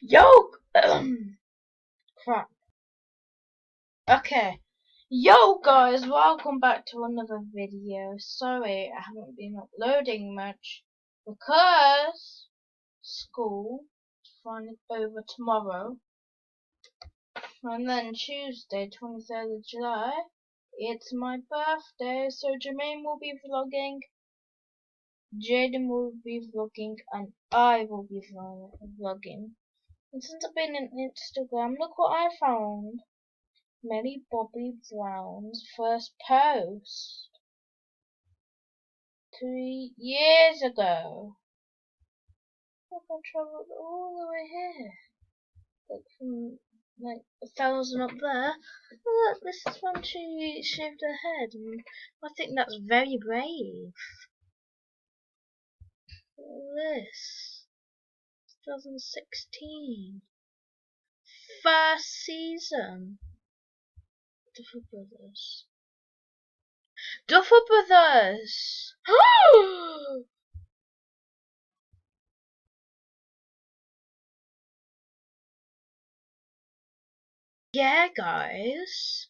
Yo, crap. Okay. Yo guys, welcome back to another video. Sorry, I haven't been uploading much because school is finally over tomorrow. And then Tuesday, 23rd of July, it's my birthday, so Jermaine will be vlogging, Jaden will be vlogging, and I will be vlogging. And since I've been on Instagram, look what I found. millebobbybrowns first post 3 years ago. Look, I travelled all the way here. Look, from like 1,000 up there. Look, this is when she shaved her head, and I think that's very brave. This 2016 first season. Duffer Brothers. Duffer Brothers! Yeah, guys.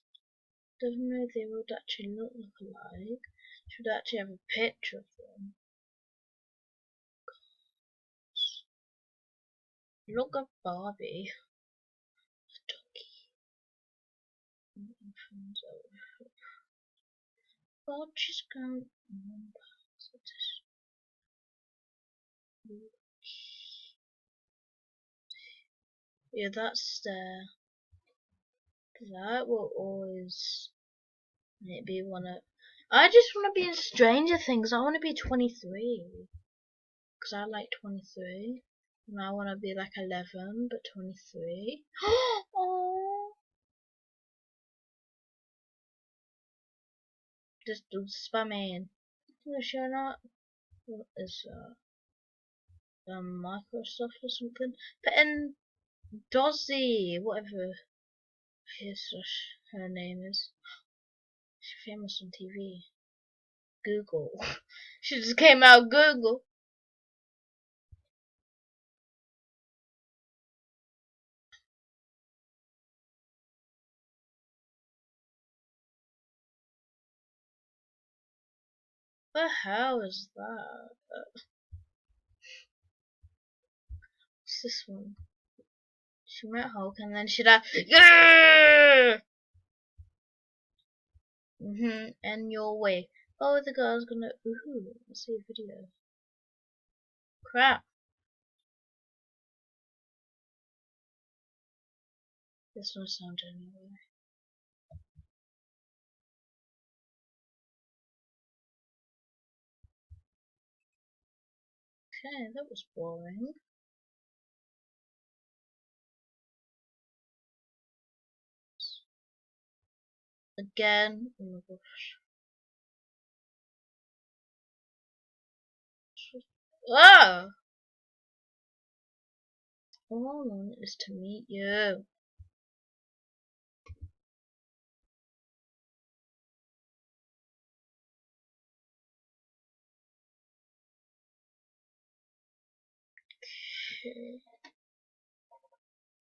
Don't know if they would actually look alike. Should actually have a picture of them. Look at Barbie. Oh, she's going. Yeah, that's there. That will always maybe wanna. I just want to be in Stranger Things. I want to be 23 because I like 23, and I want to be like 11 but 23. Oh, just do spamming. No, sure not. What is Microsoft or something? But in Dozzy, whatever her name is. She's famous on TV. Google. She just came out of Google. What the hell is that? What's this one? She met Hulk and then she died. Yeah! And your way. Oh, the girl's gonna. Ooh, let's see a video. Crap. This one sounded anyway. Okay, that was boring. Again. Oh my gosh. Oh! All I want is to meet you. Okay.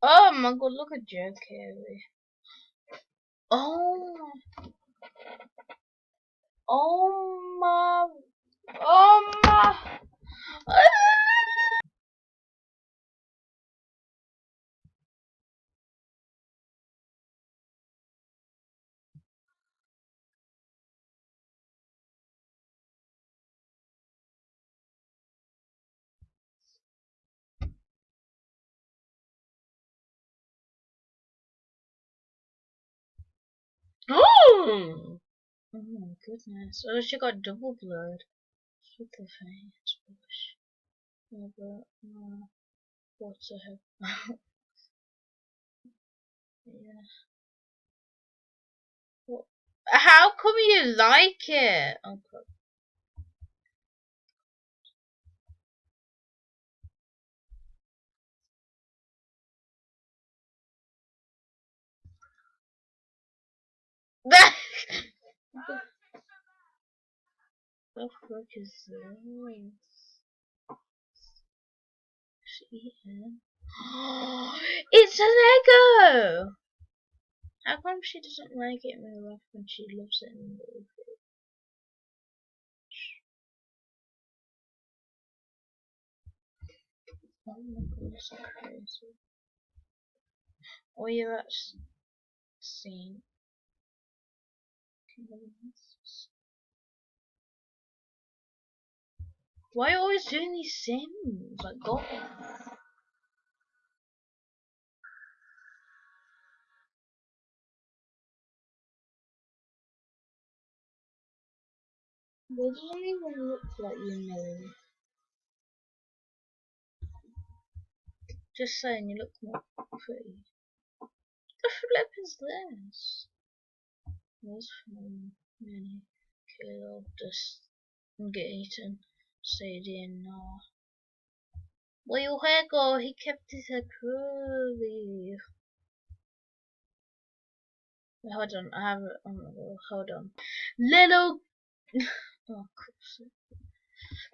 Oh my god, look at Joe Carey. Oh, oh my, oh my. Oh! Oh my goodness. Oh, she got double blood. What the face? Yeah, but, what the heck? Yeah. What? How come you like it? Oh god. The fuck is this? eating? It's an Eggo! How come she doesn't like it in real life when she loves it in real life? Oh my god, that's so crazy. Oh yeah, that's scene. Why are you always doing these sins? Like, God. They don't even look like you know. Just saying, you look more pretty. The flip is this? This from many killed this Gaten stayed now. Where your hair go? He kept his hair curly. Hold on, I have it. Oh my god, hold on. Little oh crap.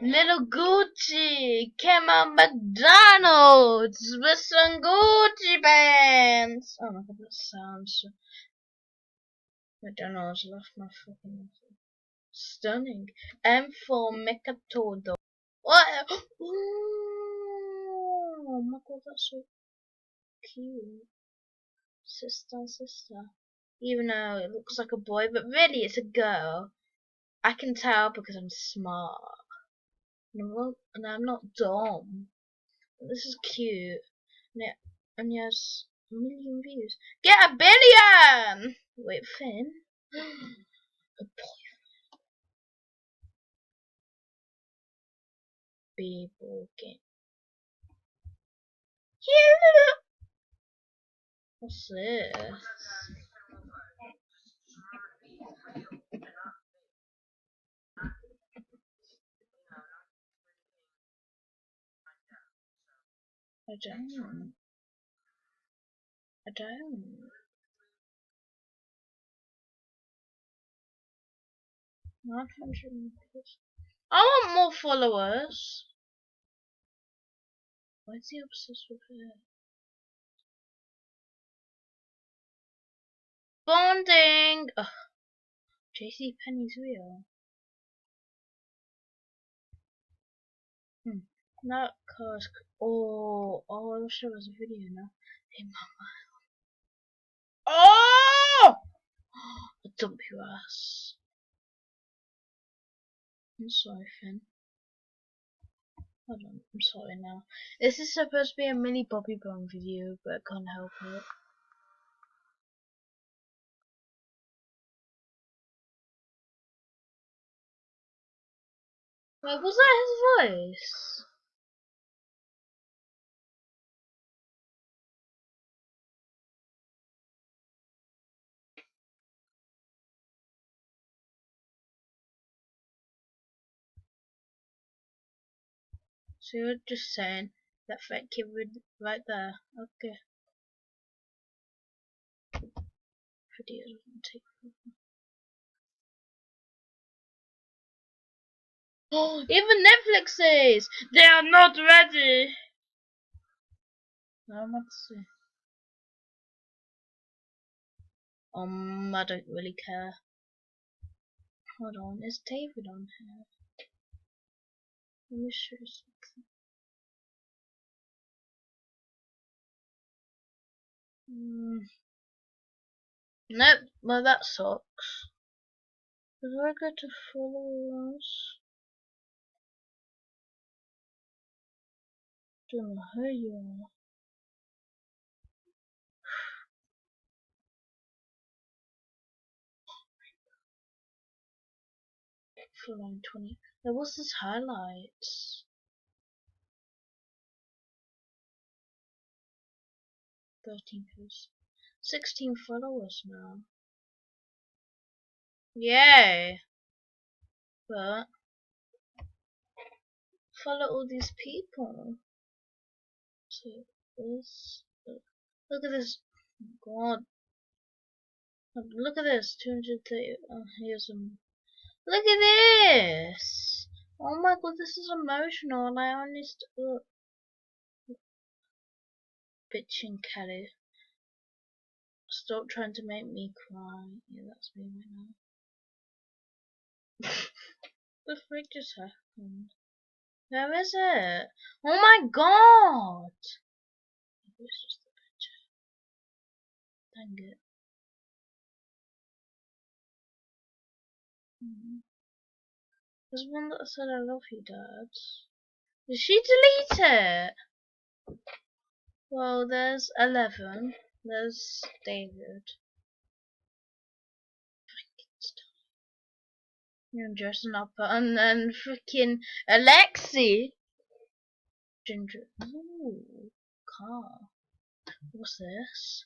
Little Gucci came out McDonald's with some Gucci pants. Oh my god, that sounds McDonald's left my fucking stunning. M for makeup todo. What? Oh my god, that's so cute. Sister. Even though it looks like a boy, but really it's a girl. I can tell because I'm smart. And I'm not dumb. This is cute. And yes, a million views. Get a billion! Wait, Finn? A people game. What's this? I don't. 900. I want more followers. Why is he obsessed with her? Bonding! Ugh. JC Penny's real. That car's. I wish there was a video now. Hey, mama. Oh! I'll dump your ass. I'm sorry, Finn. Hold on, I'm sorry now. This is supposed to be a mini Bobby Brown video, but I can't help it. Wait, was that his voice? So you're just saying that fat kid right there. Okay. Video doesn't take Oh, even Netflix says they are not ready. I'm about to say. I don't really care. Hold on, is David on here? Let me show you something. Nope, well that sucks. If I go to followers, don't know who you are. Following 20. There was this highlights. 13 posts. 16 followers now. Yay! But follow all these people. So this. Look at this. Oh God. Look at this. 230. Oh, here's some. Look at this. Oh my God, this is emotional. And I only look. bitching Kelly. Stop trying to make me cry. Yeah, that's me right now. The frick just happened? Where is it? Oh my god! It's just the picture. Dang it. There's one that said I love you, Dad. Did she delete it? Well, there's 11. There's David. You're dressing up, and then freaking Alexi. Ginger. Ooh, car. What's this?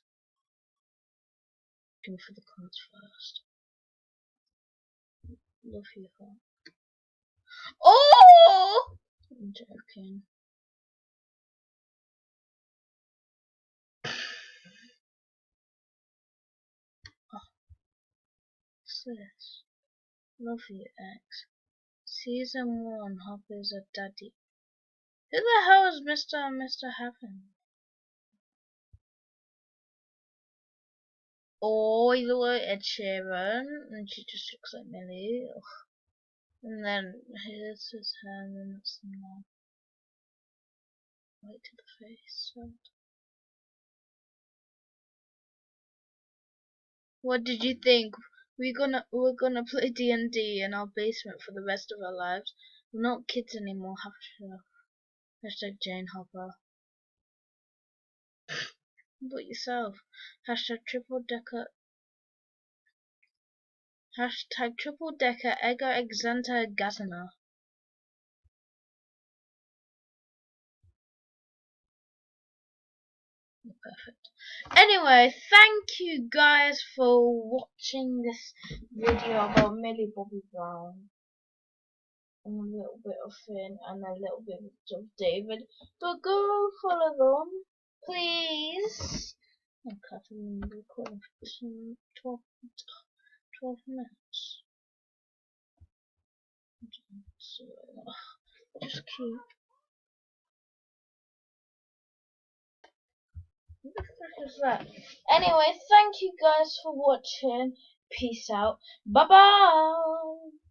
Go for the cards first. Love you, heart. Oh! I'm joking. Oh, what's this? Love you, X. Season 1, Hopper's a daddy. Who the hell is Mr. and Mr. Heaven? Oh, you look like Ed Sheeran, and she just looks like Millie. Ugh. And then here's his hand, and that's the mouth. Right to the face. What did you think? We're gonna play D&D in our basement for the rest of our lives. We're not kids anymore. Hashtag Jane Hopper. But yourself. Hashtag triple decker. Hashtag triple decker Ego Exanta Gazana. Perfect. Anyway, thank you guys for watching this video about Millie Bobby Brown. And a little bit of Finn and a little bit of David. But go follow them, please. I'm cutting the recording for 12 minutes. So, just keep. What the frick is that? Anyway, thank you guys for watching. Peace out. Bye bye.